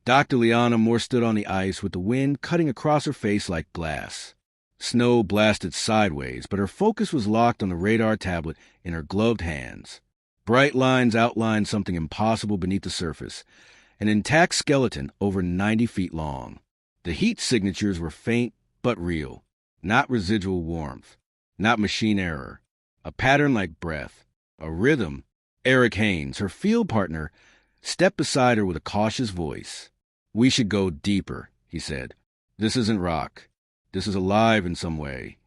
Dr. Liana Moore stood on the ice with the wind cutting across her face like glass. Snow blasted sideways, but her focus was locked on the radar tablet in her gloved hands. Bright lines outlined something impossible beneath the surface, an intact skeleton over 90 feet long. The heat signatures were faint but real, not residual warmth, not machine error. A pattern like breath, a rhythm. Eric Haynes, her field partner, stepped beside her with a cautious voice. "We should go deeper," he said. "This isn't rock. This is alive in some way."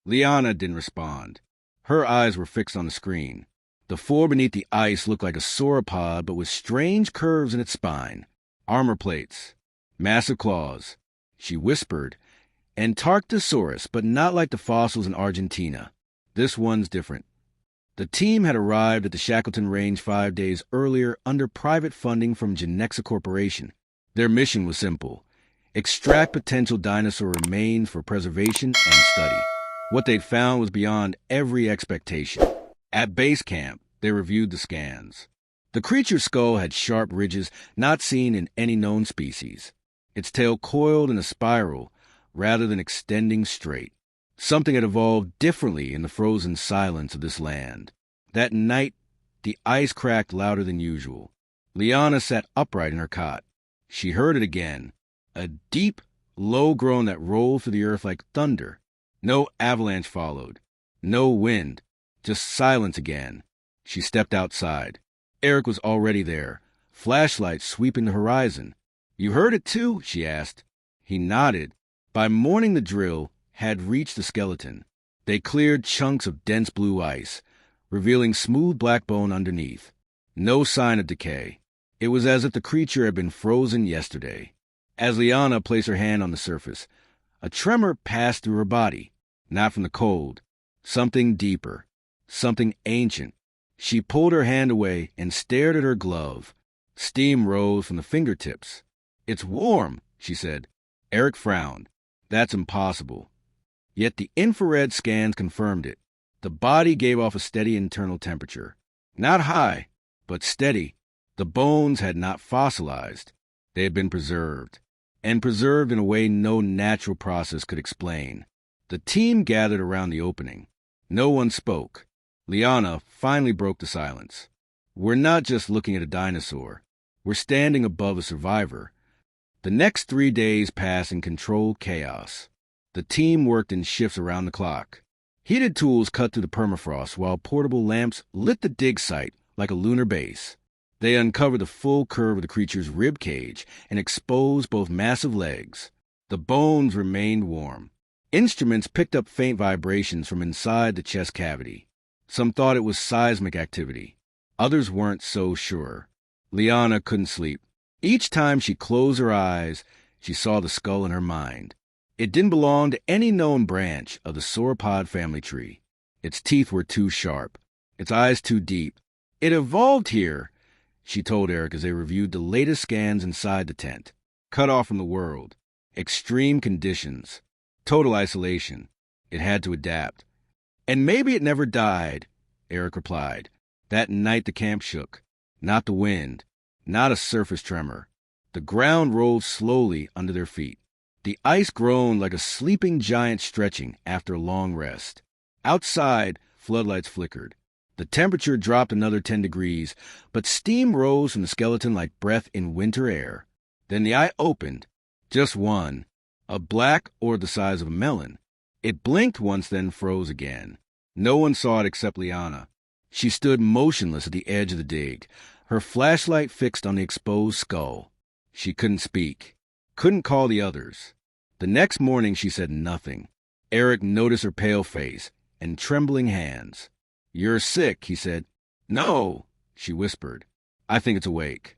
Liana didn't respond. Her eyes were fixed on the screen. The floor beneath the ice looked like a sauropod, but with strange curves in its spine. Armor plates. Massive claws. She whispered, "Antarctosaurus, but not like the fossils in Argentina. This one's different." The team had arrived at the Shackleton Range 5 days earlier under private funding from Genexa Corporation. Their mission was simple: extract potential dinosaur remains for preservation and study. What they'd found was beyond every expectation. At base camp, they reviewed the scans. The creature's skull had sharp ridges not seen in any known species. Its tail coiled in a spiral rather than extending straight. Something had evolved differently in the frozen silence of this land. That night, the ice cracked louder than usual. Liana sat upright in her cot. She heard it again, a deep, low groan that rolled through the earth like thunder. No avalanche followed. No wind. Just silence again. She stepped outside. Eric was already there, flashlight sweeping the horizon. "You heard it too?" she asked. He nodded. By morning, the drill had reached the skeleton. They cleared chunks of dense blue ice, revealing smooth black bone underneath. No sign of decay. It was as if the creature had been frozen yesterday. As Liana placed her hand on the surface, a tremor passed through her body. Not from the cold. Something deeper. Something ancient. She pulled her hand away and stared at her glove. Steam rose from the fingertips. "It's warm," she said. Eric frowned. "That's impossible." Yet the infrared scans confirmed it. The body gave off a steady internal temperature. Not high, but steady. The bones had not fossilized. They had been preserved. And preserved in a way no natural process could explain. The team gathered around the opening. No one spoke. Liana finally broke the silence. "We're not just looking at a dinosaur. We're standing above a survivor." The next 3 days passed in controlled chaos. The team worked in shifts around the clock. Heated tools cut through the permafrost while portable lamps lit the dig site like a lunar base. They uncovered the full curve of the creature's rib cage and exposed both massive legs. The bones remained warm. Instruments picked up faint vibrations from inside the chest cavity. Some thought it was seismic activity. Others weren't so sure. Liana couldn't sleep. Each time she closed her eyes, she saw the skull in her mind. It didn't belong to any known branch of the sauropod family tree. Its teeth were too sharp. Its eyes too deep. "It evolved here," she told Eric as they reviewed the latest scans inside the tent. Cut off from the world. Extreme conditions. Total isolation. It had to adapt. "And maybe it never died," Eric replied. That night the camp shook. Not the wind. Not a surface tremor. The ground rolled slowly under their feet. The ice groaned like a sleeping giant stretching after a long rest. Outside, floodlights flickered. The temperature dropped another 10 degrees, but steam rose from the skeleton like breath in winter air. Then the eye opened. Just one. A black orb the size of a melon. It blinked once, then froze again. No one saw it except Liana. She stood motionless at the edge of the dig, her flashlight fixed on the exposed skull. She couldn't speak. Couldn't call the others. The next morning she said nothing. Eric noticed her pale face and trembling hands. "You're sick," he said. "No," she whispered. "I think it's awake."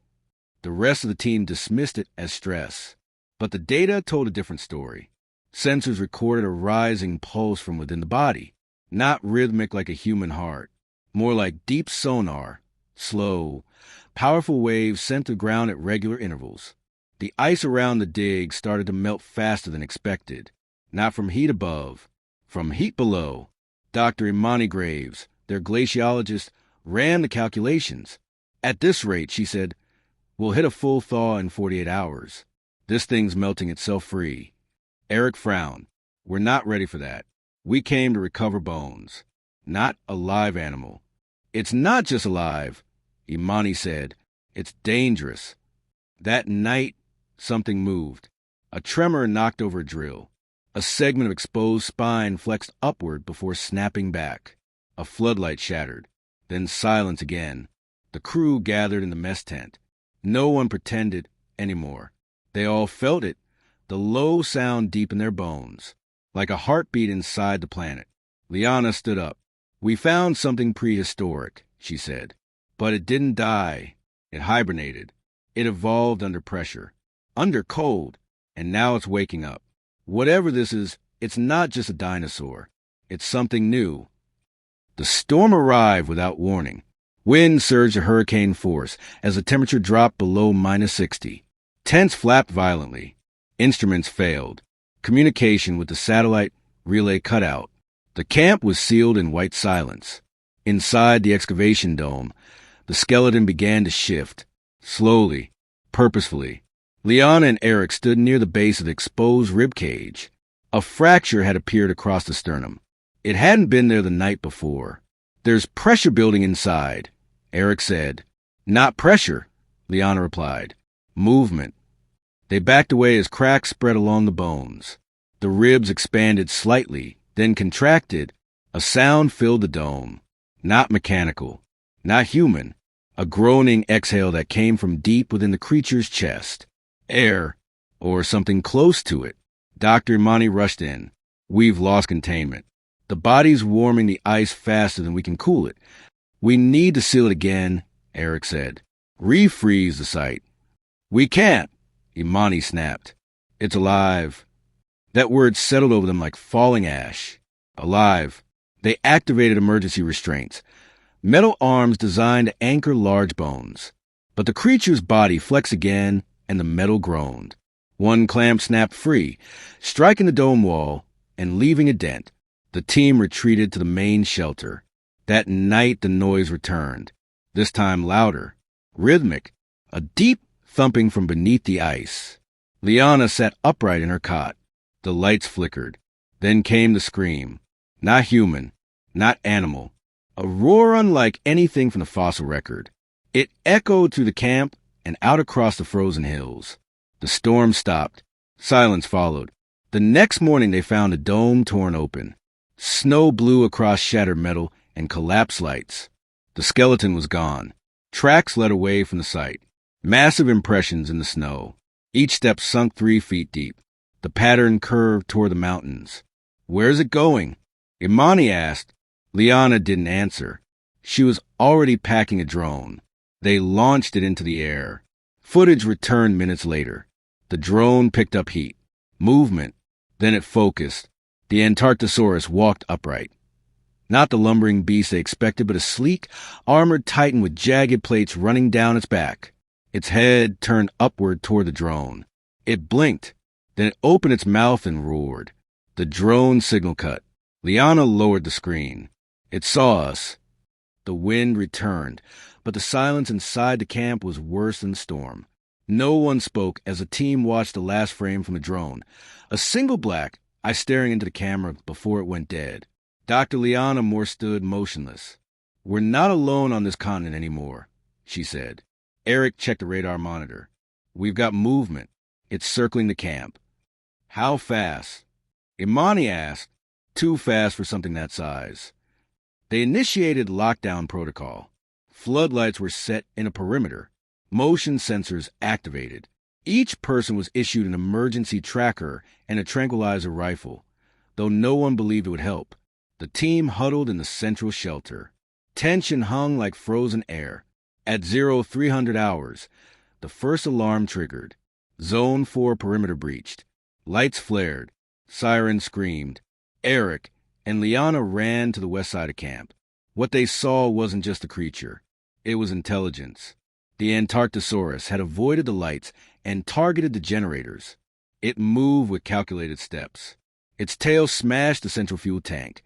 The rest of the team dismissed it as stress. But the data told a different story. Sensors recorded a rising pulse from within the body. Not rhythmic like a human heart. More like deep sonar. Slow, powerful waves sent to ground at regular intervals. The ice around the dig started to melt faster than expected. Not from heat above, from heat below. Dr. Imani Graves, their glaciologist, ran the calculations. "At this rate," she said, We'll hit a full thaw in 48 hours. This thing's melting itself free. Eric frowned. We're not ready for that. We came to recover bones, not a live animal. It's not just alive, Imani said. It's dangerous. That night, something moved. A tremor knocked over a drill. A segment of exposed spine flexed upward before snapping back. A floodlight shattered. Then silence again. The crew gathered in the mess tent. No one pretended anymore. They all felt it, the low sound deep in their bones, like a heartbeat inside the planet. Liana stood up. We found something prehistoric, she said. But it didn't die. It hibernated. It evolved under pressure, under cold, and now it's waking up. Whatever this is, it's not just a dinosaur. It's something new. The storm arrived without warning. Wind surged to hurricane force as the temperature dropped below -60. Tents flapped violently. Instruments failed. Communication with the satellite relay cut out. The camp was sealed in white silence. Inside the excavation dome, the skeleton began to shift, slowly, purposefully. Liana and Eric stood near the base of the exposed rib cage. A fracture had appeared across the sternum. It hadn't been there the night before. There's pressure building inside, Eric said. Not pressure, Liana replied. Movement. They backed away as cracks spread along the bones. The ribs expanded slightly, then contracted. A sound filled the dome. Not mechanical, not human. A groaning exhale that came from deep within the creature's chest. Air, or something close to it. Dr. Imani rushed in. We've lost containment. The body's warming the ice faster than we can cool it. We need to seal it again, Eric said. Refreeze the site. We can't, Imani snapped. It's alive. That word settled over them like falling ash. Alive. They activated emergency restraints. Metal arms designed to anchor large bones. But the creature's body flexed again, and the metal groaned. One clamp snapped free, striking the dome wall and leaving a dent. The team retreated to the main shelter. That night the noise returned, this time louder, rhythmic, a deep thumping from beneath the ice. Liana sat upright in her cot. The lights flickered. Then came the scream. Not human, not animal. A roar unlike anything from the fossil record. It echoed through the camp and out across the frozen hills. The storm stopped. Silence followed. The next morning they found the dome torn open. Snow blew across shattered metal and collapsed lights. The skeleton was gone. Tracks led away from the site. Massive impressions in the snow. Each step sunk 3 feet deep. The pattern curved toward the mountains. Where's it going? Imani asked. Liana didn't answer. She was already packing a drone. They launched it into the air. Footage returned minutes later. The drone picked up heat. Movement. Then it focused. The Alectrosaurus walked upright. Not the lumbering beast they expected, but a sleek, armored titan with jagged plates running down its back. Its head turned upward toward the drone. It blinked. Then it opened its mouth and roared. The drone signal cut. Liana lowered the screen. It saw us. The wind returned, but the silence inside the camp was worse than the storm. No one spoke as the team watched the last frame from the drone. A single black eye staring into the camera before it went dead. Dr. Liana Moore stood motionless. We're not alone on this continent anymore, she said. Eric checked the radar monitor. We've got movement. It's circling the camp. How fast? Imani asked. Too fast for something that size. They initiated lockdown protocol. Floodlights were set in a perimeter. Motion sensors activated. Each person was issued an emergency tracker and a tranquilizer rifle, though no one believed it would help. The team huddled in the central shelter. Tension hung like frozen air. At 0300 hours, the first alarm triggered. Zone 4 perimeter breached. Lights flared. Sirens screamed. Eric and Liana ran to the west side of camp. What they saw wasn't just a creature. It was intelligence. The Alectrosaurus had avoided the lights and targeted the generators. It moved with calculated steps. Its tail smashed the central fuel tank,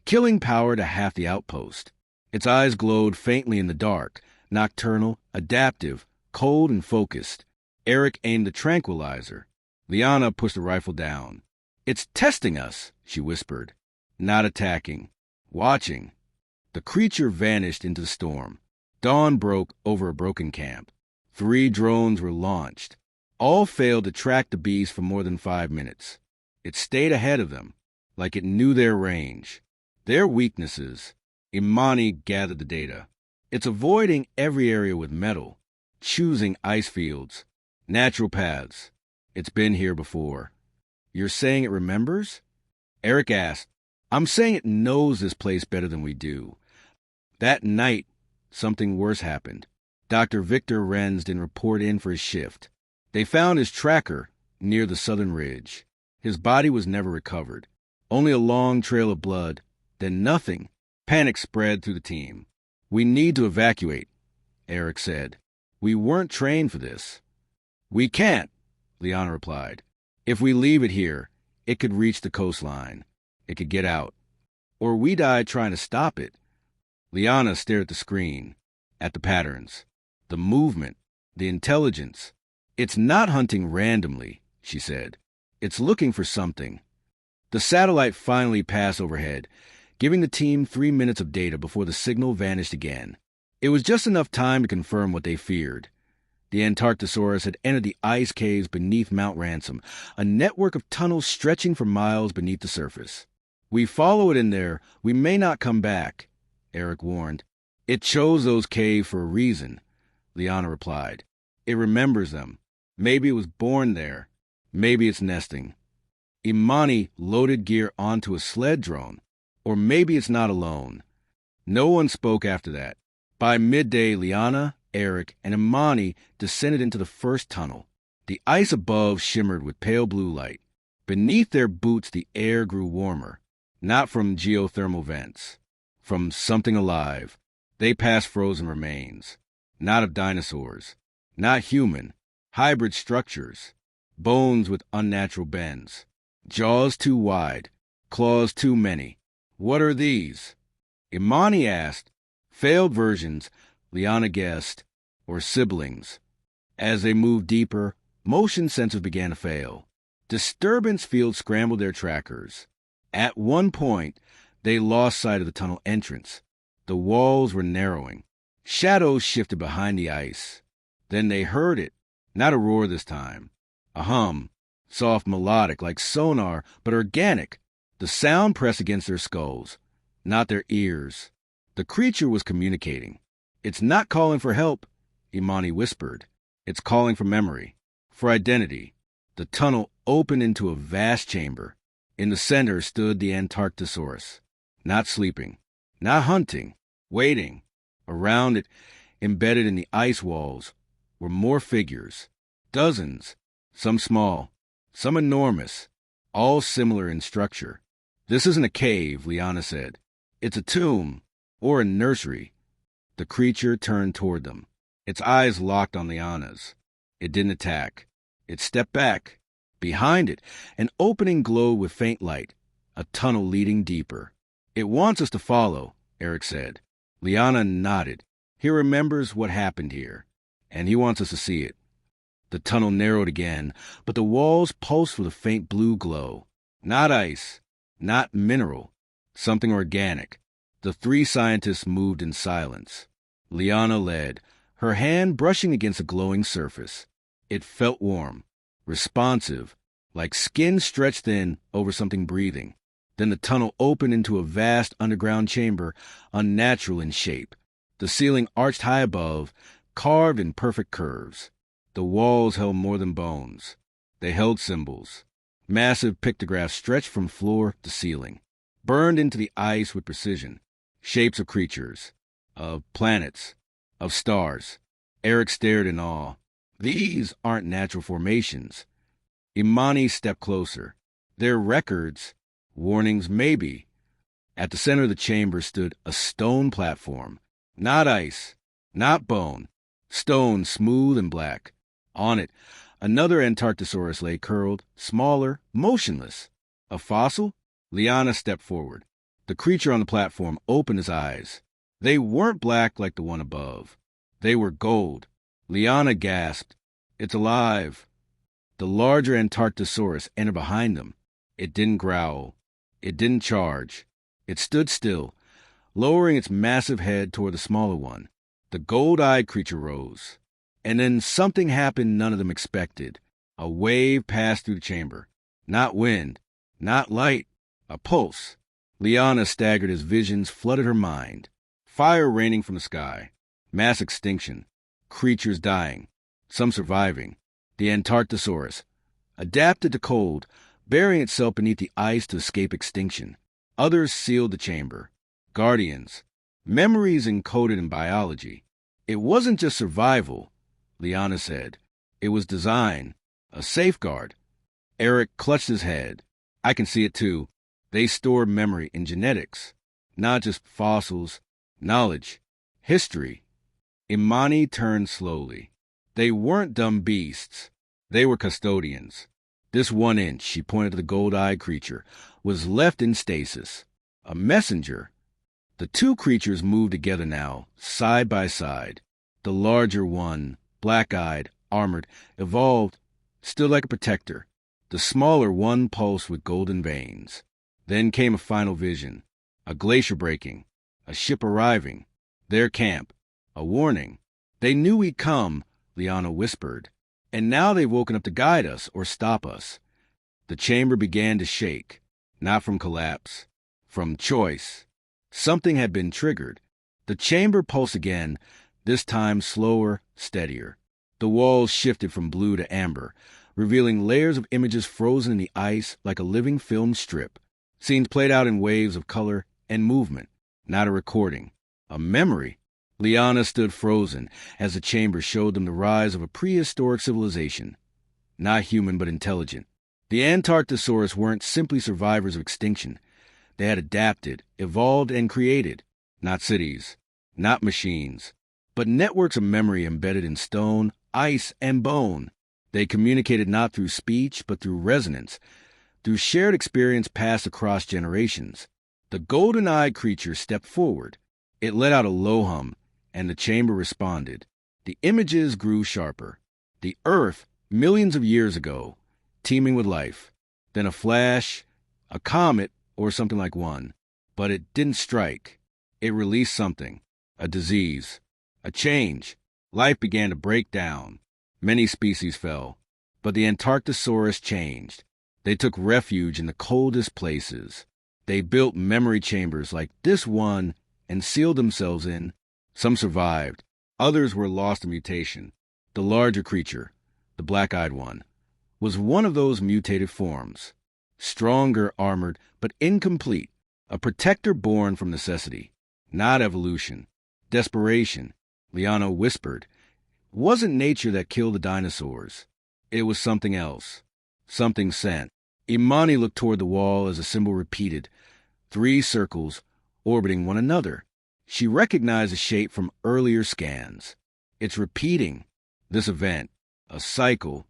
killing power to half the outpost. Its eyes glowed faintly in the dark, nocturnal, adaptive, cold and focused. Eric aimed the tranquilizer. Liana pushed the rifle down. "It's testing us," she whispered. Not attacking. Watching. The creature vanished into the storm. Dawn broke over a broken camp. 3 drones were launched. All failed to track the beast for more than 5 minutes. It stayed ahead of them, like it knew their range, their weaknesses. Imani gathered the data. It's avoiding every area with metal, choosing ice fields, natural paths. It's been here before. "You're saying it remembers?" Eric asked. "I'm saying it knows this place better than we do." That night, something worse happened. Dr. Victor Renz didn't report in for his shift. They found his tracker near the southern ridge. His body was never recovered. Only a long trail of blood, then nothing. Panic spread through the team. "We need to evacuate," Eric said. "We weren't trained for this." "We can't," Liana replied. "If we leave it here, it could reach the coastline. It could get out. Or we die trying to stop it." Liana stared at the screen, at the patterns, the movement, the intelligence. "It's not hunting randomly," she said. "It's looking for something." The satellite finally passed overhead, giving the team 3 minutes of data before the signal vanished again. It was just enough time to confirm what they feared. The Antarctosaurus had entered the ice caves beneath Mount Ransom, a network of tunnels stretching for miles beneath the surface. "We follow it in there, we may not come back," Eric warned. "It chose those caves for a reason," Liana replied. "It remembers them. Maybe it was born there. Maybe it's nesting." Imani loaded gear onto a sled drone. Or maybe it's not alone. No one spoke after that. By midday, Liana, Eric, and Imani descended into the first tunnel. The ice above shimmered with pale blue light. Beneath their boots, the air grew warmer. Not from geothermal vents. From something alive. They passed frozen remains. Not of dinosaurs. Not human. Hybrid structures. Bones with unnatural bends. Jaws too wide. Claws too many. "What are these?" Imani asked. Failed versions, Liana guessed, or siblings. As they moved deeper, motion sensors began to fail. Disturbance fields scrambled their trackers. At one point, they lost sight of the tunnel entrance. The walls were narrowing. Shadows shifted behind the ice. Then they heard it. Not a roar this time. A hum. Soft melodic, like sonar, but organic. The sound pressed against their skulls, not their ears. The creature was communicating. "It's not calling for help," Imani whispered. "It's calling for memory, for identity." The tunnel opened into a vast chamber. In the center stood the Antarctosaurus, not sleeping, not hunting, waiting. Around it, embedded in the ice walls, were more figures. Dozens, some small, some enormous, all similar in structure. "This isn't a cave," Liana said. "It's a tomb, or a nursery." The creature turned toward them. Its eyes locked on Liana's. It didn't attack. It stepped back. Behind it, an opening glowed with faint light, a tunnel leading deeper. "It wants us to follow," Eric said. Liana nodded. "He remembers what happened here, and he wants us to see it." The tunnel narrowed again, but the walls pulsed with a faint blue glow. Not ice. Not mineral, something organic. The 3 scientists moved in silence. Liana led, her hand brushing against a glowing surface. It felt warm, responsive, like skin stretched thin over something breathing. Then the tunnel opened into a vast underground chamber, unnatural in shape. The ceiling arched high above, carved in perfect curves. The walls held more than bones. They held symbols. Massive pictographs stretched from floor to ceiling, burned into the ice with precision. Shapes of creatures, of planets, of stars. Eric stared in awe. "These aren't natural formations." Imani stepped closer. "They're records, warnings maybe." At the center of the chamber stood a stone platform. Not ice, not bone. Stone smooth and black. On it, another Antarctosaurus lay curled, smaller, motionless. A fossil? Liana stepped forward. The creature on the platform opened his eyes. They weren't black like the one above. They were gold, Liana gasped. It's alive. The larger Antarctosaurus entered behind them. It didn't growl. It didn't charge. It stood still, lowering its massive head toward the smaller one. The gold-eyed creature rose. And then something happened none of them expected. A wave passed through the chamber. Not wind, not light, a pulse. Liana staggered as visions flooded her mind. Fire raining from the sky. Mass extinction. Creatures dying. Some surviving. The Antarctosaurus, adapted to cold, burying itself beneath the ice to escape extinction. Others sealed the chamber. Guardians. Memories encoded in biology. It wasn't just survival, Liana said. It was design. A safeguard. Eric clutched his head. I can see it too. They store memory in genetics. Not just fossils. Knowledge. History. Imani turned slowly. They weren't dumb beasts. They were custodians. This 1 inch, she pointed to the gold-eyed creature, was left in stasis. A messenger. The two creatures moved together now, side by side. The larger one, black-eyed, armored, evolved, stood like a protector. The smaller one pulsed with golden veins. Then came a final vision. A glacier breaking. A ship arriving. Their camp. A warning. They knew we'd come, Liana whispered. And now they've woken up to guide us or stop us. The chamber began to shake. Not from collapse. From choice. Something had been triggered. The chamber pulsed again, this time slower, steadier. The walls shifted from blue to amber, revealing layers of images frozen in the ice like a living film strip. Scenes played out in waves of color and movement. Not a recording. A memory. Liana stood frozen as the chamber showed them the rise of a prehistoric civilization. Not human, but intelligent. The Antarctosaurus weren't simply survivors of extinction. They had adapted, evolved, and created. Not cities, not machines, but networks of memory embedded in stone, ice, and bone. They communicated not through speech, but through resonance, through shared experience passed across generations. The golden-eyed creature stepped forward. It let out a low hum, and the chamber responded. The images grew sharper. The Earth, millions of years ago, teeming with life. Then a flash, a comet, or something like one. But it didn't strike. It released something. A disease. A change. Life began to break down. Many species fell. But the Antarctosaurus changed. They took refuge in the coldest places. They built memory chambers like this one and sealed themselves in. Some survived. Others were lost in mutation. The larger creature, the black-eyed one, was one of those mutated forms. Stronger, armored, but incomplete. A protector born from necessity. Not evolution. Desperation. Liana whispered. It wasn't nature that killed the dinosaurs. It was something else. Something sent. Imani looked toward the wall as the symbol repeated. 3 circles, orbiting one another. She recognized the shape from earlier scans. It's repeating. This event. A cycle.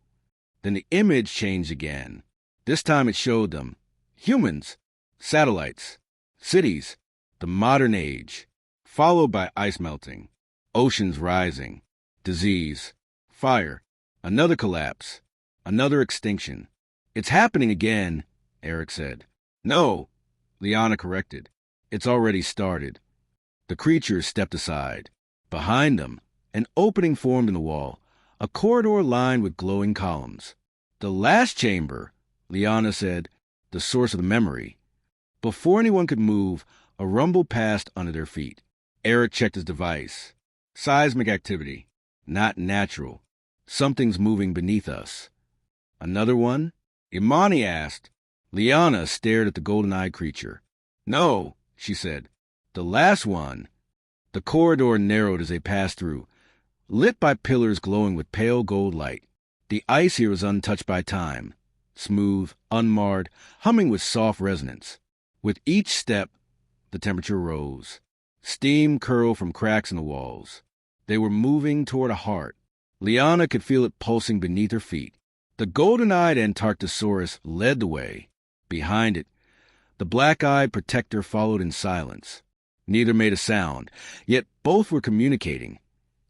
Then the image changed again. This time it showed them. Humans. Satellites. Cities. The modern age. Followed by ice melting. Oceans rising. Disease. Fire. Another collapse. Another extinction. It's happening again, Eric said. No, Liana corrected. It's already started. The creatures stepped aside. Behind them, an opening formed in the wall, a corridor lined with glowing columns. The last chamber, Liana said, the source of the memory. Before anyone could move, a rumble passed under their feet. Eric checked his device. Seismic activity. Not natural. Something's moving beneath us. Another one? Imani asked. Liana stared at the golden-eyed creature. No, she said. The last one. The corridor narrowed as they passed through, lit by pillars glowing with pale gold light. The ice here was untouched by time, smooth, unmarred, humming with soft resonance. With each step, the temperature rose. Steam curled from cracks in the walls. They were moving toward a heart. Liana could feel it pulsing beneath her feet. The golden-eyed Antarctosaurus led the way. Behind it, the black-eyed protector followed in silence. Neither made a sound, yet both were communicating.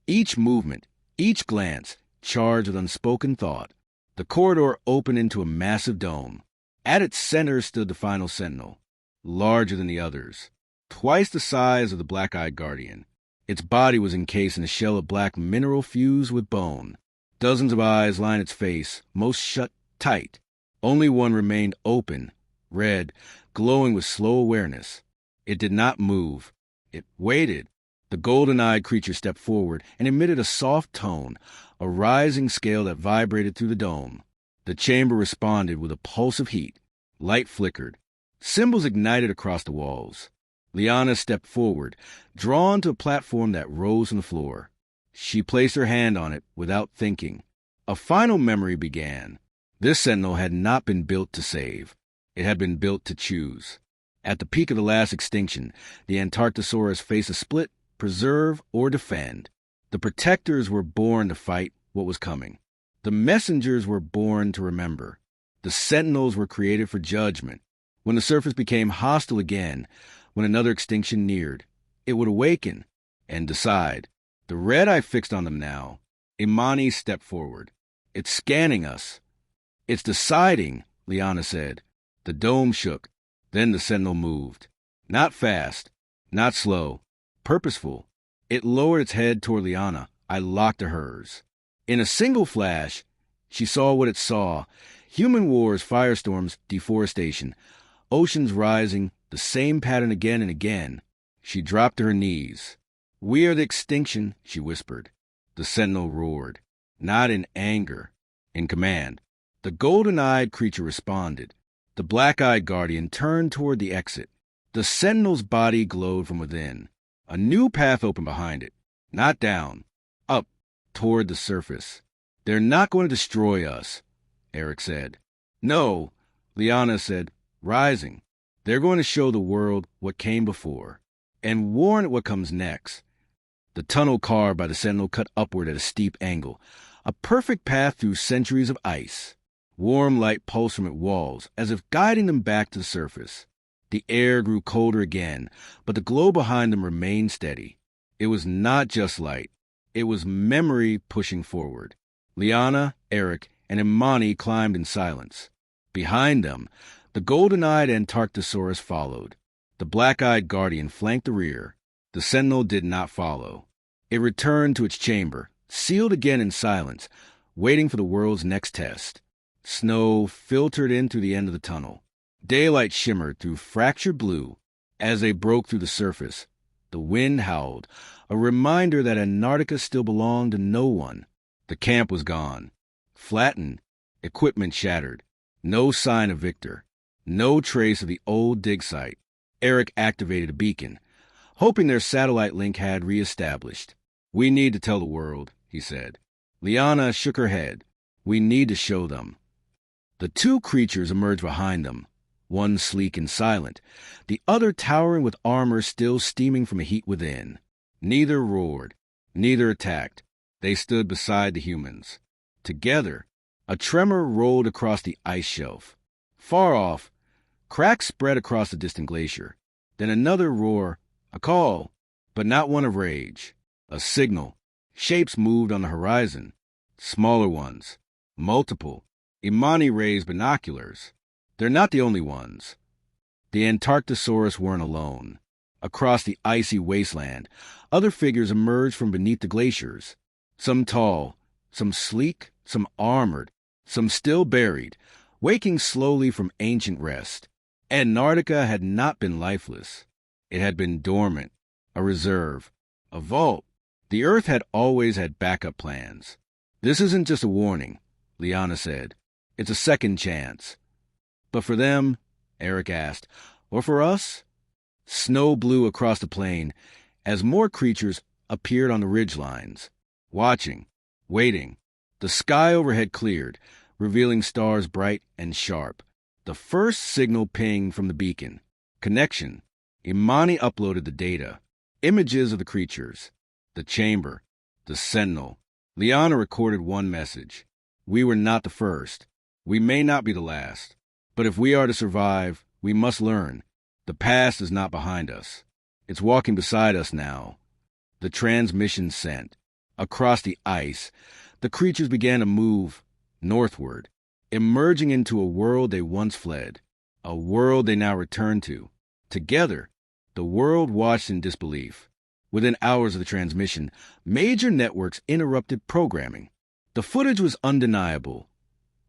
Each movement, each glance charged with unspoken thought. The corridor opened into a massive dome. At its center stood the final sentinel, larger than the others, twice the size of the black-eyed guardian. Its body was encased in a shell of black mineral fused with bone. Dozens of eyes lined its face, most shut tight. Only one remained open, red, glowing with slow awareness. It did not move. It waited. The golden-eyed creature stepped forward and emitted a soft tone, a rising scale that vibrated through the dome. The chamber responded with a pulse of heat. Light flickered. Symbols ignited across the walls. Liana stepped forward, drawn to a platform that rose from the floor. She placed her hand on it without thinking. A final memory began. This sentinel had not been built to save. It had been built to choose. At the peak of the last extinction, the Alectrosaurus faced a split: preserve or defend. The protectors were born to fight what was coming. The messengers were born to remember. The sentinels were created for judgment. When the surface became hostile again, when another extinction neared, it would awaken and decide. The red eye fixed on them now. Imani stepped forward. It's scanning us. It's deciding, Liana said. The dome shook. Then the sentinel moved. Not fast, not slow, purposeful. It lowered its head toward Liana. I locked to hers. In a single flash, she saw what it saw. Human wars, firestorms, deforestation, oceans rising, the same pattern again and again. She dropped to her knees. We are the extinction, she whispered. The sentinel roared, not in anger, in command. The golden-eyed creature responded. The black-eyed guardian turned toward the exit. The sentinel's body glowed from within. A new path opened behind it. Not down, up, toward the surface. They're not going to destroy us, Eric said. No, Liana said, rising. They're going to show the world what came before, and warn it what comes next. The tunnel carved by the sentinel cut upward at a steep angle, a perfect path through centuries of ice. Warm light pulsed from its walls, as if guiding them back to the surface. The air grew colder again, but the glow behind them remained steady. It was not just light. It was memory pushing forward. Liana, Eric, and Imani climbed in silence. Behind them, the golden-eyed Alectrosaurus followed. The black-eyed guardian flanked the rear. The sentinel did not follow. It returned to its chamber, sealed again in silence, waiting for the world's next test. Snow filtered in through the end of the tunnel. Daylight shimmered through fractured blue. As they broke through the surface, the wind howled, a reminder that Antarctica still belonged to no one. The camp was gone. Flattened, equipment shattered. No sign of Victor. No trace of the old dig site. Eric activated a beacon, hoping their satellite link had reestablished. We need to tell the world, he said. Liana shook her head. We need to show them. The two creatures emerged behind them, one sleek and silent, the other towering with armor still steaming from a heat within. Neither roared, neither attacked. They stood beside the humans. Together, a tremor rolled across the ice shelf. Far off, cracks spread across the distant glacier. Then another roar, a call, but not one of rage. A signal. Shapes moved on the horizon. Smaller ones. Multiple. Imani raised binoculars. They're not the only ones. The Alectrosaurus weren't alone. Across the icy wasteland, other figures emerged from beneath the glaciers. Some tall, some sleek, some armored, some still buried, waking slowly from ancient rest. Antarctica had not been lifeless. It had been dormant, a reserve, a vault. The Earth had always had backup plans. This isn't just a warning, Liana said. It's a second chance. But for them, Eric asked, or for us? Snow blew across the plain as more creatures appeared on the ridgelines, watching, waiting. The sky overhead cleared, revealing stars bright and sharp. The first signal pinged from the beacon. Connection. Imani uploaded the data. Images of the creatures. The chamber. The sentinel. Liana recorded one message. We were not the first. We may not be the last. But if we are to survive, we must learn. The past is not behind us. It's walking beside us now. The transmission sent. Across the ice, the creatures began to move northward, emerging into a world they once fled, a world they now returned to. Together, the world watched in disbelief. Within hours of the transmission, major networks interrupted programming. The footage was undeniable.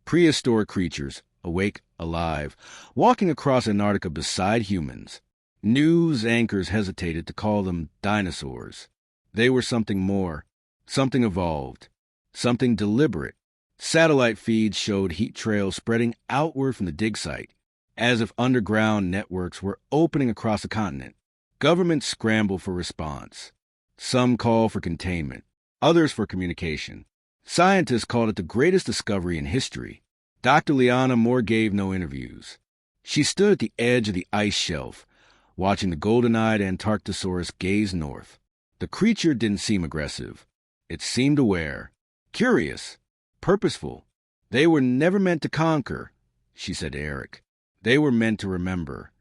Prehistoric creatures, awake, alive, walking across Antarctica beside humans. News anchors hesitated to call them dinosaurs. They were something more, something evolved, something deliberate. Satellite feeds showed heat trails spreading outward from the dig site, as if underground networks were opening across the continent. Governments scrambled for response. Some called for containment, others for communication. Scientists called it the greatest discovery in history. Dr. Liana Moore gave no interviews. She stood at the edge of the ice shelf, watching the golden-eyed Alectrosaurus gaze north. The creature didn't seem aggressive. It seemed aware, curious, purposeful. They were never meant to conquer, she said to Eric. They were meant to remember.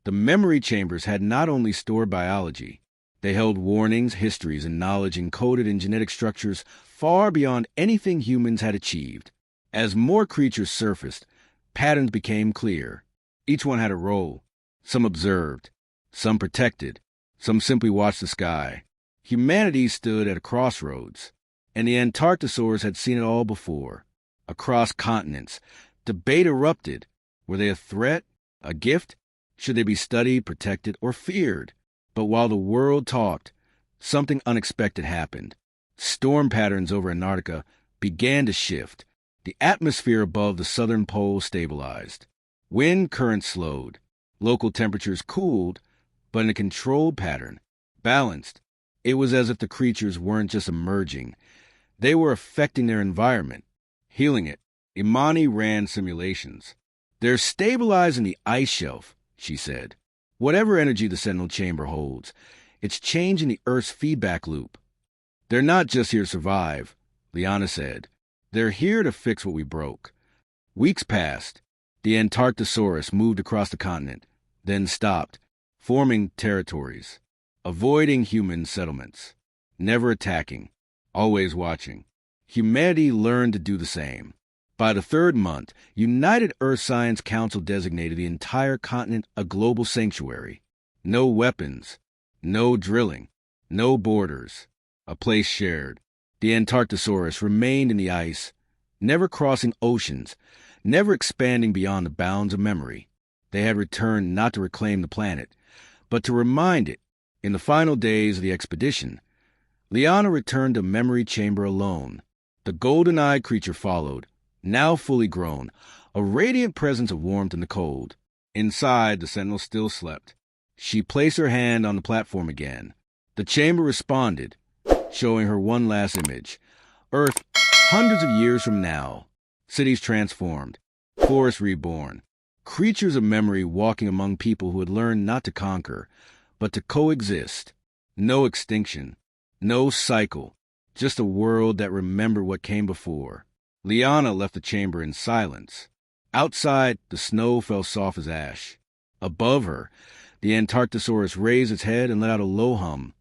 The memory chambers had not only stored biology, they held warnings, histories, and knowledge encoded in genetic structures far beyond anything humans had achieved. As more creatures surfaced, patterns became clear. Each one had a role. Some observed, some protected, some simply watched the sky. Humanity stood at a crossroads, and the Alectrosaurus had seen it all before. Across continents, debate erupted. Were they a threat, a gift? Should they be studied, protected, or feared? But while the world talked, something unexpected happened. Storm patterns over Antarctica began to shift. The atmosphere above the southern pole stabilized. Wind currents slowed. Local temperatures cooled, but in a controlled pattern, balanced. It was as if the creatures weren't just emerging. They were affecting their environment, healing it. Imani ran simulations. They're stabilizing the ice shelf, she said. Whatever energy the Sentinel chamber holds, it's changing the Earth's feedback loop. They're not just here to survive, Liana said. They're here to fix what we broke. Weeks passed. The Alectrosaurus moved across the continent, then stopped, forming territories, avoiding human settlements, never attacking, always watching. Humanity learned to do the same. By the third month, United Earth Science Council designated the entire continent a global sanctuary. No weapons, no drilling, no borders, a place shared. The Alectrosaurus remained in the ice, never crossing oceans, never expanding beyond the bounds of memory. They had returned not to reclaim the planet, but to remind it. In the final days of the expedition, Liana returned to Memory Chamber alone. The golden-eyed creature followed, now fully grown, a radiant presence of warmth in the cold. Inside, the Sentinel still slept. She placed her hand on the platform again. The chamber responded, showing her one last image. Earth, hundreds of years from now. Cities transformed, forests reborn. Creatures of memory walking among people who had learned not to conquer, but to coexist. No extinction, no cycle, just a world that remembered what came before. Liana left the chamber in silence. Outside, the snow fell soft as ash. Above her, the Alectrosaurus raised its head and let out a low hum.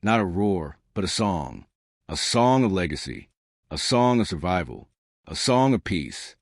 Not a roar, but a song. A song of legacy. A song of survival. A song of peace.